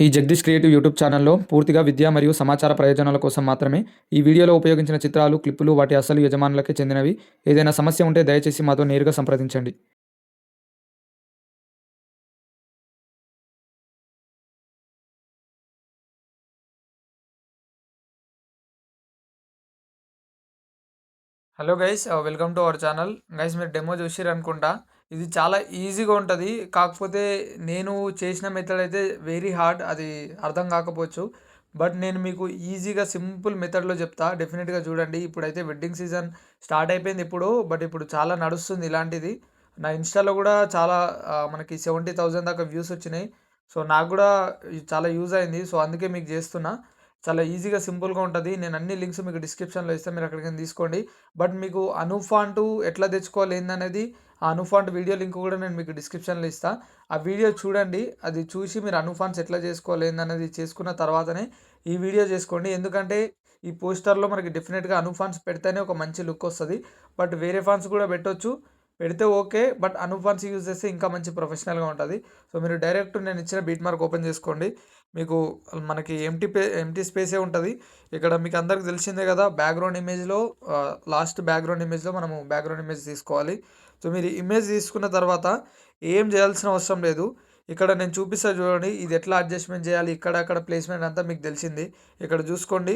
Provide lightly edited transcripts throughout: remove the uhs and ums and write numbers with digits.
ఈ Jagadish creative YouTube ఛానల్లో పూర్తిగా విద్య మరియు సమాచార ప్రయోజనాల కోసం మాత్రమే. ఈ వీడియోలో ఉపయోగించిన చిత్రాలు, క్లిప్పులు వాటి అసలు యజమానులకే చెందినవి. ఏదైనా సమస్య ఉంటే దయచేసి మాతో నేరుగా సంప్రదించండి. Hello guys, welcome to our channel. Guys, మీరు డెమో చూసిరనుకుంటా. ఇది చాలా ఈజీగా ఉంటుంది. కాకపోతే నేను చేసిన మెథడ్ అయితే వెరీ హార్డ్. అది అర్థం కాకపోవచ్చు. బట్ నేను మీకు ఈజీగా సింపుల్ మెథడ్లో చెప్తా. డెఫినెట్గా చూడండి. ఇప్పుడైతే వెడ్డింగ్ సీజన్ స్టార్ట్ అయిపోయింది బట్ ఇప్పుడు చాలా నడుస్తుంది ఇలాంటిది. నా ఇన్స్టాలో కూడా చాలా మనకి 70,000 దాకా వ్యూస్ వచ్చినాయి. సో నాకు కూడా ఇది చాలా యూజ్ అయింది. సో అందుకే మీకు చేస్తున్నా. చాలా ఈజీగా సింపుల్గా ఉంటుంది. నేను అన్ని లింక్స్ మీకు డిస్క్రిప్షన్లో ఇస్తాను, మీరు అక్కడికి తీసుకోండి. బట్ మీకు అనుఫాంటు ఎట్లా తెచ్చుకోవాలి ఏందనేది, ఆ అనుఫాంట్ వీడియో లింక్ కూడా నేను మీకు డిస్క్రిప్షన్లో ఇస్తాను. ఆ వీడియో చూడండి. అది చూసి మీరు అనుఫాంట్స్ ఎట్లా చేసుకోవాలి ఏందనేది చేసుకున్న తర్వాతనే ఈ వీడియో చేసుకోండి. ఎందుకంటే ఈ పోస్టర్లో మనకి డెఫినెట్గా అనుఫాంట్స్ పెడితేనే ఒక మంచి లుక్ వస్తుంది. బట్ వేరే ఫాంట్స్ కూడా పెట్టొచ్చు, పెడితే ఓకే. బట్ అనుఫాంట్స్ యూజ్ చేస్తే ఇంకా మంచి ప్రొఫెషనల్గా ఉంటుంది. సో మీరు డైరెక్ట్ నేను ఇచ్చిన బీట్ మార్క్ ఓపెన్ చేసుకోండి. మీకు మనకి ఎంటీ స్పేసే ఉంటుంది. ఇక్కడ మీకు అందరికి తెలిసిందే కదా, బ్యాక్గ్రౌండ్ ఇమేజ్లో లాస్ట్ బ్యాక్గ్రౌండ్ ఇమేజ్లో మనము బ్యాక్గ్రౌండ్ ఇమేజ్ తీసుకోవాలి. సో మీరు ఇమేజ్ తీసుకున్న తర్వాత ఏం చేయాల్సిన అవసరం లేదు. ఇక్కడ నేను చూపిస్తా చూడండి, ఇది ఎట్లా అడ్జస్ట్మెంట్ చేయాలి. ఇక్కడ ప్లేస్మెంట్ అంతా మీకు తెలిసింది. ఇక్కడ చూసుకోండి.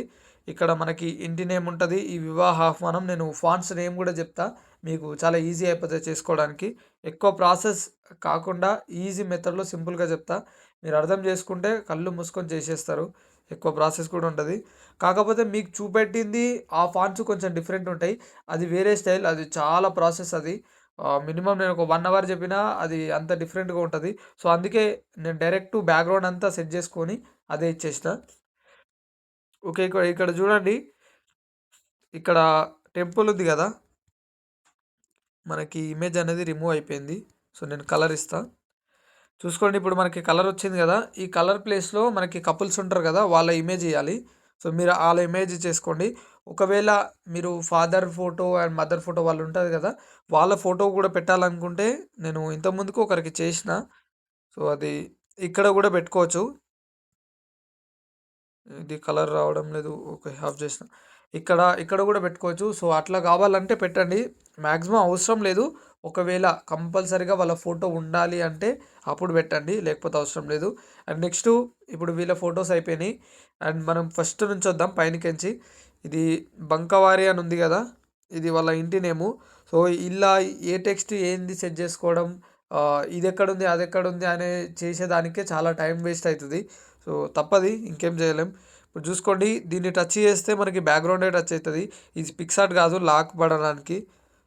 ఇక్కడ మనకి ఇంటి నేమ్ ఉంటుంది, ఈ వివాహ ఆహ్వానం. నేను ఫాంట్స్ నేమ్ కూడా చెప్తా, మీకు చాలా ఈజీ అయిపోతుంది చేసుకోవడానికి. ఎక్కువ ప్రాసెస్ కాకుండా ఈజీ మెథడ్లో సింపుల్గా చెప్తా. మీరు అర్థం చేసుకుంటే కళ్ళు మూసుకొని చేసేస్తారు. ఎక్కువ ప్రాసెస్ కూడా ఉంటుంది. కాకపోతే మీకు చూపెట్టింది ఆ ఫాంట్స్ కొంచెం డిఫరెంట్ ఉంటాయి. అది వేరే స్టైల్, అది చాలా ప్రాసెస్. అది మినిమం నేను ఒక 1 అవర్ చెప్పినా అది అంత డిఫరెంట్గా ఉంటుంది. సో అందుకే నేను డైరెక్ట్ బ్యాక్గ్రౌండ్ అంతా సెట్ చేసుకొని అదే ఇచ్చేసిన. ఓకే, ఇక్కడ ఇక్కడ చూడండి. ఇక్కడ టెంపుల్ ఉంది కదా, మనకి ఇమేజ్ అనేది రిమూవ్ అయిపోయింది. సో నేను కలర్ ఇస్తా, చూసుకోండి. ఇప్పుడు మనకి కలర్ వచ్చింది కదా, ఈ కలర్ ప్లేస్లో మనకి కపుల్స్ ఉంటారు కదా, వాళ్ళ ఇమేజ్ ఇవ్వాలి. సో మీరు వాళ్ళ ఇమేజ్ చేసుకోండి. ఒకవేళ మీరు father photo and mother photo వాళ్ళు ఉంటుంది కదా, వాళ్ళ ఫోటో కూడా పెట్టాలనుకుంటే నేను ఇంతకుముందుకు ఒకరికి చేసిన. సో అది ఇక్కడ కూడా పెట్టుకోవచ్చు. ఇది కలర్ రావడం లేదు, ఓకే, ఆఫ్ చేసిన. ఇక్కడ ఇక్కడ కూడా పెట్టుకోవచ్చు. సో అట్లా కావాలంటే పెట్టండి. మ్యాక్సిమం అవసరం లేదు. ఒకవేళ కంపల్సరీగా వాళ్ళ ఫోటో ఉండాలి అంటే అప్పుడు పెట్టండి, లేకపోతే అవసరం లేదు. అండ్ నెక్స్ట్, ఇప్పుడు వీళ్ళ ఫొటోస్ అయిపోయినాయి. అండ్ మనం ఫస్ట్ నుంచి వద్దాం పైనకించి. ఇది బంకవారి అని ఉంది కదా, ఇది వాళ్ళ ఇంటి నేము. సో ఇలా ఏ టెక్స్ట్ ఏంది సెట్ చేసుకోవడం, ఇది ఎక్కడుంది అది ఎక్కడుంది అనే చేసేదానికే చాలా టైం వేస్ట్ అవుతుంది. సో తప్పది, ఇంకేం చేయలేం. ఇప్పుడు చూసుకోండి, దీన్ని టచ్ చేస్తే మనకి బ్యాక్గ్రౌండే టచ్ అవుతుంది. ఇది పిక్సార్ట్ కాదు, లాక్ పడడానికి.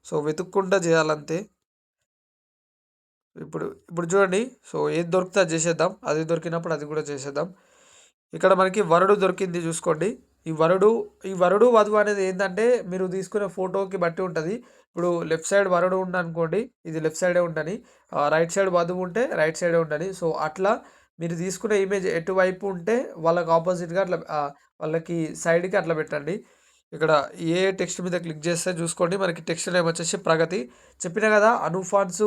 సో వెతుక్కుంటా చేయాలంతే. ఇప్పుడు ఇప్పుడు చూడండి. సో ఏది దొరికితే అది చేసేద్దాం, అది దొరికినప్పుడు అది కూడా చేసేద్దాం. ఇక్కడ మనకి వరుడు దొరికింది, చూసుకోండి. ఈ వరుడు వధువు అనేది ఏంటంటే మీరు తీసుకునే ఫోటోకి బట్టి ఉంటుంది. ఇప్పుడు లెఫ్ట్ సైడ్ వరుడు ఉండనుకోండి, ఇది లెఫ్ట్ సైడే ఉండని. రైట్ సైడ్ వధువు ఉంటే రైట్ సైడే ఉండని. సో అట్లా మీరు తీసుకునే ఇమేజ్ ఎటువైపు ఉంటే వాళ్ళకి ఆపోజిట్గా అట్లా వాళ్ళకి సైడ్కి అట్లా పెట్టండి. ఇక్కడ ఏ టెక్స్ట్ మీద క్లిక్ చేస్తే చూసుకోండి, మనకి టెక్స్ట్ నేమ్ వచ్చేసి ప్రగతి. చెప్పినా కదా, అనుఫాన్స్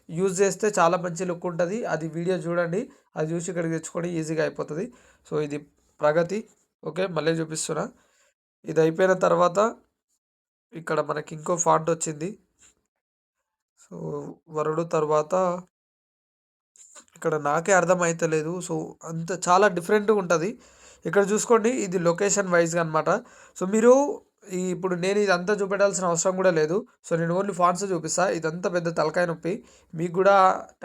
యూజ్ చేస్తే చాలా మంచి లుక్ ఉంటుంది. అది వీడియో చూడండి, అది చూసి ఇక్కడికి తెచ్చుకొని ఈజీగా అయిపోతుంది. సో ఇది ప్రగతి. ఓకే, మళ్ళీ చూపిస్తున్నా. ఇది అయిపోయిన తర్వాత ఇక్కడ మనకి ఇంకో ఫాంట్ వచ్చింది. సో వరుడు తర్వాత ఇక్కడ నాకే అర్థం అవుతలేదు. సో అంత చాలా డిఫరెంట్గా ఉంటుంది. ఇక్కడ చూసుకోండి, ఇది లొకేషన్ వైజ్గా అనమాట. సో మీరు ఇప్పుడు నేను ఇదంతా చూపెట్టాల్సిన అవసరం కూడా లేదు. సో నేను ఓన్లీ ఫాంట్స్ చూపిస్తా. ఇదంతా పెద్ద తలకాయ నొప్పి, మీకు కూడా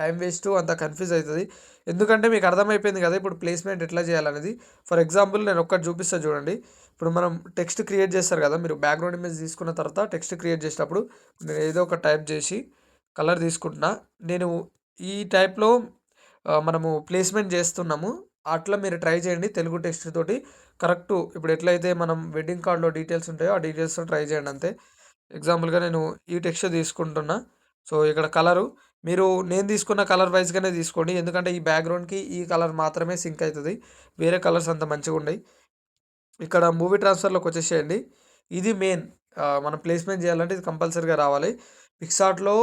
టైం వేస్ట్, అంత కన్ఫ్యూజ్ అవుతుంది. ఎందుకంటే మీకు అర్థమైపోయింది కదా ఇప్పుడు ప్లేస్మెంట్ ఎట్లా చేయాలనేది. ఫర్ ఎగ్జాంపుల్ నేను ఒక్కటి చూపిస్తా చూడండి. ఇప్పుడు మనం టెక్స్ట్ క్రియేట్ చేస్తారు కదా, మీరు బ్యాక్గ్రౌండ్ ఇమేజ్ తీసుకున్న తర్వాత టెక్స్ట్ క్రియేట్ చేసేటప్పుడు నేను ఏదో ఒక టైప్ చేసి కలర్ తీసుకుంటున్నా. నేను ఈ టైప్లో మనము ప్లేస్మెంట్ చేస్తున్నాము. అట్లా మీరు ట్రై చేయండి తెలుగు టెక్స్ట్ తోటి. కరెక్టు ఇప్పుడు ఎట్లయితే మనం వెడ్డింగ్ కార్డ్లో డీటెయిల్స్ ఉంటాయో ఆ డీటెయిల్స్తో ట్రై చేయండి అంతే. ఎగ్జాంపుల్గా నేను ఈ టెక్స్ట్ తీసుకుంటున్నా. సో ఇక్కడ కలరు మీరు నేను తీసుకున్న కలర్ వైజ్గానే తీసుకోండి. ఎందుకంటే ఈ బ్యాక్గ్రౌండ్కి ఈ కలర్ మాత్రమే సింక్ అవుతుంది, వేరే కలర్స్ అంత మంచిగా ఉండయి. ఇక్కడ మూవీ ట్రాన్స్ఫర్లోకి వచ్చేసేయండి. ఇది మెయిన్, మనం ప్లేస్మెంట్ చేయాలంటే ఇది కంపల్సరీగా రావాలి. పిక్సార్ట్లో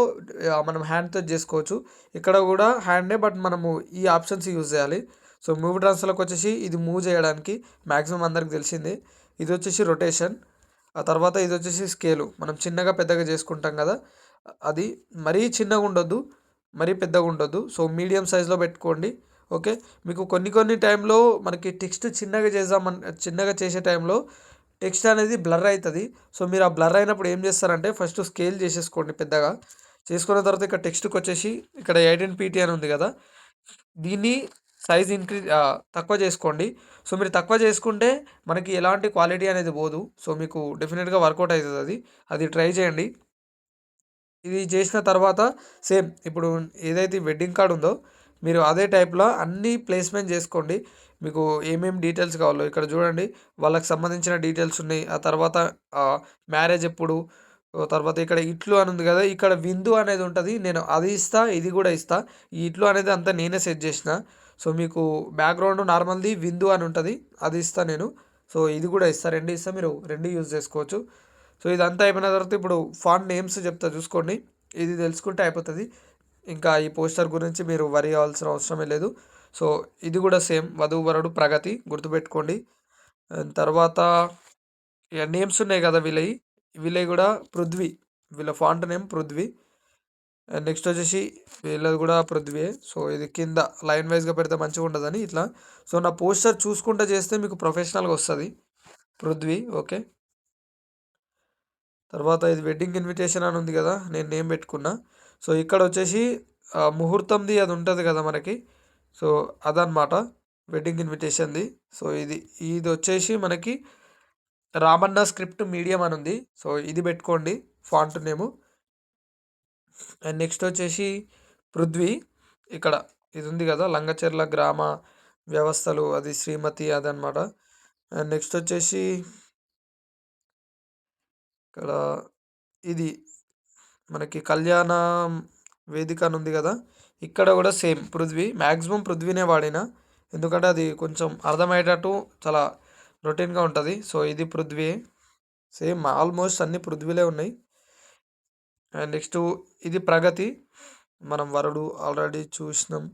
మనం హ్యాండ్తో చేసుకోవచ్చు, ఇక్కడ కూడా హ్యాండే, బట్ మనము ఈ ఆప్షన్స్ యూజ్ చేయాలి. సో మూవ్ ట్రాన్స్ఫర్లోకి వచ్చేసి ఇది మూవ్ చేయడానికి మ్యాక్సిమం అందరికి తెలిసిందే. ఇది వచ్చేసి రొటేషన్. ఆ తర్వాత ఇది వచ్చేసి స్కేలు, మనం చిన్నగా పెద్దగా చేసుకుంటాం కదా అది. మరీ చిన్నగా ఉండొద్దు, మరీ పెద్దగా ఉండొద్దు. సో మీడియం సైజులో పెట్టుకోండి. ఓకే, మీకు కొన్ని కొన్ని టైంలో మనకి టెక్స్ట్ చిన్నగా చేసే టైంలో టెక్స్ట్ అనేది బ్లర్ అవుతుంది. సో మీరు ఆ బ్లర్ అయినప్పుడు ఏం చేస్తారంటే ఫస్ట్ స్కేల్ చేసేసుకోండి పెద్దగా. చేసుకున్న తర్వాత ఇక్కడ టెక్స్ట్కి వచ్చేసి ఇక్కడ 18 PT అని ఉంది కదా, దీన్ని సైజ్ తక్కువ చేసుకోండి. సో మీరు తక్కువ చేసుకుంటే మనకి ఎలాంటి క్వాలిటీ అనేది పోదు. సో మీకు డెఫినెట్గా వర్కౌట్ అవుతుంది అది. అది ట్రై చేయండి. ఇది చేసిన తర్వాత సేమ్ ఇప్పుడు ఏదైతే వెడ్డింగ్ కార్డ్ ఉందో మీరు అదే టైప్లో అన్నీ ప్లేస్మెంట్ చేసుకోండి. మీకు ఏమేమి డీటెయిల్స్ కావాలో ఇక్కడ చూడండి, వాళ్ళకి సంబంధించిన డీటెయిల్స్ ఉన్నాయి. ఆ తర్వాత మ్యారేజ్ ఎప్పుడు, తర్వాత ఇక్కడ ఇట్లు అని ఉంది కదా, ఇక్కడ విందు అనేది ఉంటుంది. నేను అది ఇస్తా, ఇది కూడా ఇస్తా. ఈ ఇట్లు అనేది అంతా నేనే సెట్ చేసిన. సో మీకు బ్యాక్గ్రౌండ్ నార్మల్ది విందు అని ఉంటుంది, అది ఇస్తా నేను. సో ఇది కూడా ఇస్తా, రెండు ఇస్తా, మీరు రెండు యూజ్ చేసుకోవచ్చు. సో ఇదంతా అయిపోయిన తర్వాత ఇప్పుడు ఫాంట్ నేమ్స్ చెప్తా చూసుకోండి. ఇది తెలుసుకుంటే అయిపోతుంది. ఇంకా ఈ పోస్టర్ గురించి మీరు వరి అవ్వాల్సిన అవసరమే లేదు. సో ఇది కూడా సేమ్ వధూవరుడు ప్రగతి గుర్తుపెట్టుకోండి. తర్వాత ఇక నేమ్స్ ఉన్నాయి కదా వీళ్ళవి కూడా పృథ్వీ, వీళ్ళ font name Prithvi. And next వచ్చేసి వీళ్ళది కూడా పృథ్వీ. సో ఇది కింద లైన్ వైజ్గా పెడితే మంచిగా ఉండదని ఇట్లా. సో నా పోస్టర్ చూసుకుంటూ చేస్తే మీకు ప్రొఫెషనల్గా వస్తుంది పృథ్వీ. ఓకే, తర్వాత ఇది వెడ్డింగ్ ఇన్విటేషన్ అని ఉంది కదా, నేను నేమ్ పెట్టుకున్నా. సో ఇక్కడ వచ్చేసి ముహూర్తంది అది ఉంటుంది కదా మనకి, సో అదనమాట వెడ్డింగ్ ఇన్విటేషన్ది. సో ఇది ఇది వచ్చేసి మనకి రామన్న స్క్రిప్ట్ మీడియం అని ఉంది. సో ఇది పెట్టుకోండి ఫాంట్ నేము. అండ్ నెక్స్ట్ వచ్చేసి పృథ్వీ, ఇక్కడ ఇది ఉంది కదా లంగచెర్ల గ్రామ వ్యవస్థలు, అది శ్రీమతి అదనమాట. అండ్ నెక్స్ట్ వచ్చేసి ఇక్కడ ఇది మనకి కళ్యాణ వేదిక అని ఉంది కదా, ఇక్కడ కూడా సేమ్ పృథ్వీ. మ్యాక్సిమం పృథ్వీనే వాడిన, ఎందుకంటే అది కొంచెం అర్థమయ్యేటట్టు చాలా రొటీన్గా ఉంటుంది. సో ఇది పృథ్వీ, సేమ్ ఆల్మోస్ట్ అన్ని పృథ్వీలే ఉన్నాయి. అండ్ నెక్స్ట్ ఇది ప్రగతి, మనం వరుడు ఆల్రెడీ చూసినాం.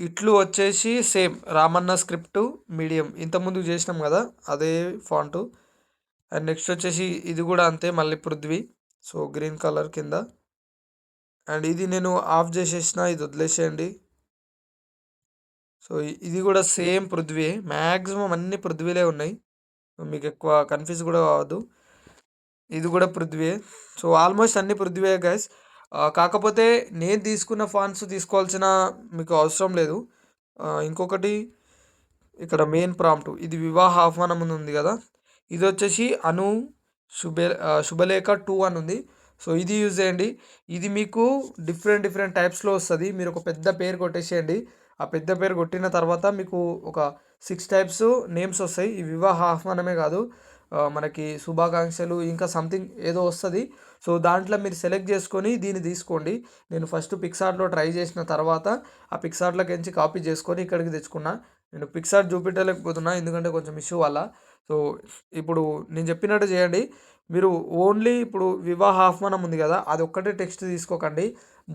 ఇట్లు వచ్చేసి సేమ్ రామన్న స్క్రిప్ట్ మీడియం, ఇంతకుముందు చేసినాం కదా అదే ఫాంటు. అండ్ నెక్స్ట్ వచ్చేసి ఇది కూడా అంతే మళ్ళీ పృథ్వీ. సో గ్రీన్ కలర్ కింద. అండ్ ఇది నేను ఆఫ్ చేసేసిన, ఇది వదిలేసేయండి. సో ఇది కూడా సేమ్ పృథ్వీ, మ్యాక్సిమం అన్ని పృథ్వీలే ఉన్నాయి, మీకు ఎక్కువ కన్ఫ్యూజ్ కూడా కావద్దు. ఇది కూడా పృథ్వీ. సో ఆల్మోస్ట్ అన్ని పృథ్వీ గైస్. కాకపోతే నేను తీసుకున్న ఫాంట్స్ తీసుకోవాల్సిన మీకు అవసరం లేదు. ఇంకొకటి ఇక్కడ మెయిన్ ప్రాంప్ట్, ఇది వివాహ ఆహ్వానం అని ఉంది కదా, ఇది వచ్చేసి శుభలేఖ 2 అని ఉంది. సో ఇది యూజ్ చేయండి. ఇది మీకు డిఫరెంట్ టైప్స్లో వస్తుంది. మీరు ఒక పెద్ద పేరు కొట్టేసేయండి. ఆ పెద్ద పేరు కొట్టిన తర్వాత మీకు ఒక 6 టైప్స్ నేమ్స్ వస్తాయి. ఈ వివాహ ఆహ్వానమే కాదు, మనకి శుభాకాంక్షలు ఇంకా సంథింగ్ ఏదో వస్తుంది. సో దాంట్లో మీరు సెలెక్ట్ చేసుకొని దీన్ని తీసుకోండి. నేను ఫస్ట్ పిక్సార్ట్లో ట్రై చేసిన తర్వాత ఆ పిక్సార్ట్లోకి ఎంచి కాపీ చేసుకొని ఇక్కడికి తెచ్చుకున్నా. నేను పిక్సార్ట్ చూపించలేకపోతున్నా ఎందుకంటే కొంచెం ఇష్యూ వల్ల. సో ఇప్పుడు నేను చెప్పినట్టు చేయండి. మీరు ఓన్లీ ఇప్పుడు వివాహ ఆహ్వానం ఉంది కదా, అది ఒక్కటే టెక్స్ట్ తీసుకోకండి,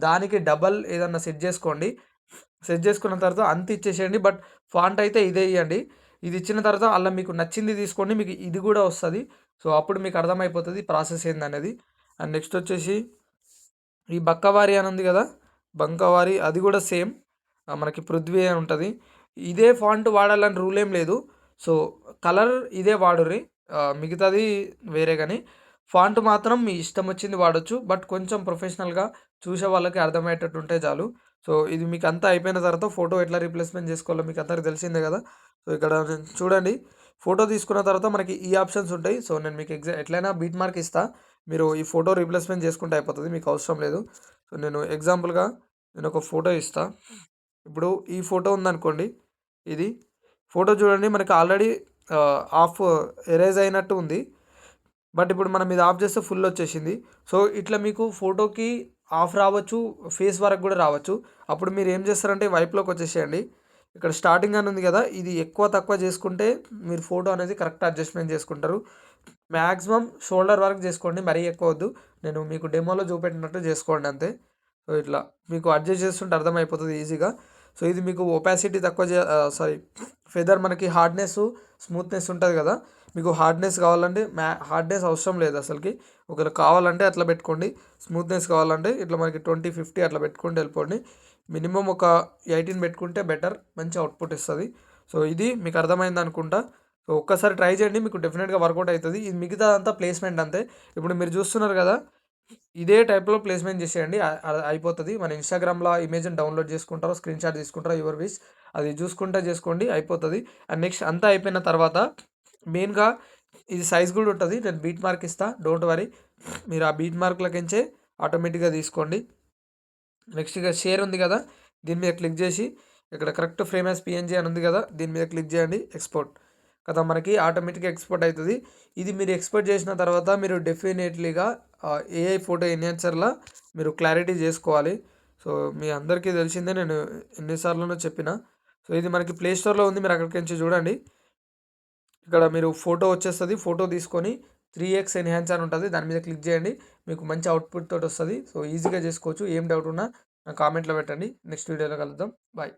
దానికి డబల్ ఏదన్నా సెట్ చేసుకోండి. సెట్ చేసుకున్న తర్వాత అంత ఇచ్చేసేయండి. బట్ ఫాంట్ అయితే ఇదే ఇవ్వండి. ఇది ఇచ్చిన తర్వాత అలా మీకు నచ్చింది తీసుకోండి, మీకు ఇది కూడా వస్తుంది. సో అప్పుడు మీకు అర్థమైపోతుంది ప్రాసెస్ ఏందనేది. అండ్ నెక్స్ట్ వచ్చేసి ఈ బక్కవారి అని ఉంది కదా, బంకవారి, అది కూడా సేమ్ మనకి పృథ్వీ అని ఉంటుంది. ఇదే ఫాంట్ వాడాలని రూల్ ఏం లేదు. సో కలర్ ఇదే వాడుర్రి, మిగతాది వేరే. కానీ ఫాంట్ మాత్రం మీ ఇష్టం వచ్చింది వాడచ్చు, బట్ కొంచెం ప్రొఫెషనల్గా చూసే వాళ్ళకి అర్థమయ్యేటట్టు ఉంటే చాలు. సో ఇది మీకు అంతా అయిపోయిన తర్వాత ఫోటో ఎట్లా రీప్లేస్మెంట్ చేసుకోవాలో మీకు అందరికి తెలిసిందే కదా. సో ఇక్కడ చూడండి, ఫోటో తీసుకున్న తర్వాత మనకి ఈ ఆప్షన్స్ ఉంటాయి. సో నేను మీకు ఎట్లయినా బీట్ మార్క్ ఇస్తా, మీరు ఈ ఫోటో రీప్లేస్మెంట్ చేసుకుంటే అయిపోతుంది, మీకు అవసరం లేదు. సో నేను ఎగ్జాంపుల్గా నేను ఒక ఫోటో ఇస్తా. ఇప్పుడు ఈ ఫోటో ఉందనుకోండి, ఇది ఫోటో చూడండి మనకి ఆల్రెడీ ఆఫ్ ఎరేజ్ అయినట్టు ఉంది. బట్ ఇప్పుడు మనం ఇది ఆఫ్ చేస్తే ఫుల్ వచ్చేసింది. సో ఇట్లా మీకు ఫోటోకి ఆఫ్ రావచ్చు, ఫేస్ వరకు కూడా రావచ్చు. అప్పుడు మీరు ఏం చేస్తారంటే వైపులోకి వచ్చేసేయండి. ఇక్కడ స్టార్టింగ్ అని ఉంది కదా, ఇది ఎక్కువ తక్కువ చేసుకుంటే మీరు ఫోటో అనేది కరెక్ట్ అడ్జస్ట్మెంట్ చేసుకుంటారు. మ్యాక్సిమం షోల్డర్ వరకు చేసుకోండి, మరీ ఎక్కువ వద్దు. నేను మీకు డెమోలో చూపెట్టినట్టు చేసుకోండి అంతే. సో ఇట్లా మీకు అడ్జస్ట్ చేస్తుంటే అర్థమైపోతుంది ఈజీగా. సో ఇది మీకు ఒపాసిటీ తక్కువ సారీ ఫెదర్ మనకి హార్డ్నెస్ స్మూత్నెస్ ఉంటుంది కదా, మీకు హార్డ్నెస్ కావాలంటే హార్డ్నెస్ అవసరం లేదు అసలుకి. ఒకవేళ కావాలంటే అట్లా పెట్టుకోండి, స్మూత్నెస్ కావాలంటే ఇట్లా మనకి 20-50 అట్లా పెట్టుకుంటే వెళ్ళిపోండి. మినిమం ఒక 18 పెట్టుకుంటే బెటర్, మంచి అవుట్పుట్ ఇస్తుంది. సో ఇది మీకు అర్థమైంది అనుకుంటా. సో ఒక్కసారి ట్రై చేయండి, మీకు డెఫినెట్గా వర్కౌట్ అవుతుంది. ఇది మిగతా అంతా ప్లేస్మెంట్ అంతే. ఇప్పుడు మీరు చూస్తున్నారు కదా, ఇదే టైప్లో ప్లేస్మెంట్ చేసేయండి, అయిపోతుంది. మన ఇన్స్టాగ్రామ్లో ఇమేజ్ని డౌన్లోడ్ చేసుకుంటారో స్క్రీన్ షాట్ తీసుకుంటారో యువర్ విష్, అది చూసుకుంటా చేసుకోండి, అయిపోతుంది. అండ్ నెక్స్ట్ అంతా అయిపోయిన తర్వాత మెయిన్గా ఇది సైజ్ కూడా ఉంటుంది, నేను బీట్ మార్క్ ఇస్తా, డోంట్ వరీ. మీరు ఆ బీట్ మార్క్లకించే ఆటోమేటిక్గా తీసుకోండి. నెక్స్ట్ ఇక షేర్ ఉంది కదా, దీని మీద క్లిక్ చేసి ఇక్కడ కరెక్ట్ ఫ్రేమ్ యాజ్ పిఎన్జీ అని ఉంది కదా, దీని మీద క్లిక్ చేయండి, ఎక్స్పోర్ట్ కదా, మనకి ఆటోమేటిక్గా ఎక్స్పోర్ట్ అవుతుంది. ఇది మీరు ఎక్స్పోర్ట్ చేసిన తర్వాత మీరు డెఫినెట్లీగా ఏఐ ఫోటో ఎన్హాన్సర్లా మీరు క్లారిటీ చేసుకోవాలి. సో మీ అందరికీ తెలిసిందే, నేను ఎన్నిసార్లునో చెప్పిన. సో ఇది మనకి ప్లే స్టోర్లో ఉంది, మీరు అక్కడికి నుంచి చూడండి. ఇక్కడ మీరు ఫోటో వచ్చేస్తుంది, ఫోటో తీసుకొని 3x ఎన్హాన్స్ అని ఉంటుంది, దాని మీద క్లిక్ చేయండి, మీకు మంచి అవుట్పుట్ తోటి వస్తుంది. సో ఈజీగా చేసుకోవచ్చు. ఏం డౌట్ ఉన్నా కామెంట్లో పెట్టండి. నెక్స్ట్ వీడియోలో కలుద్దాం. బాయ్.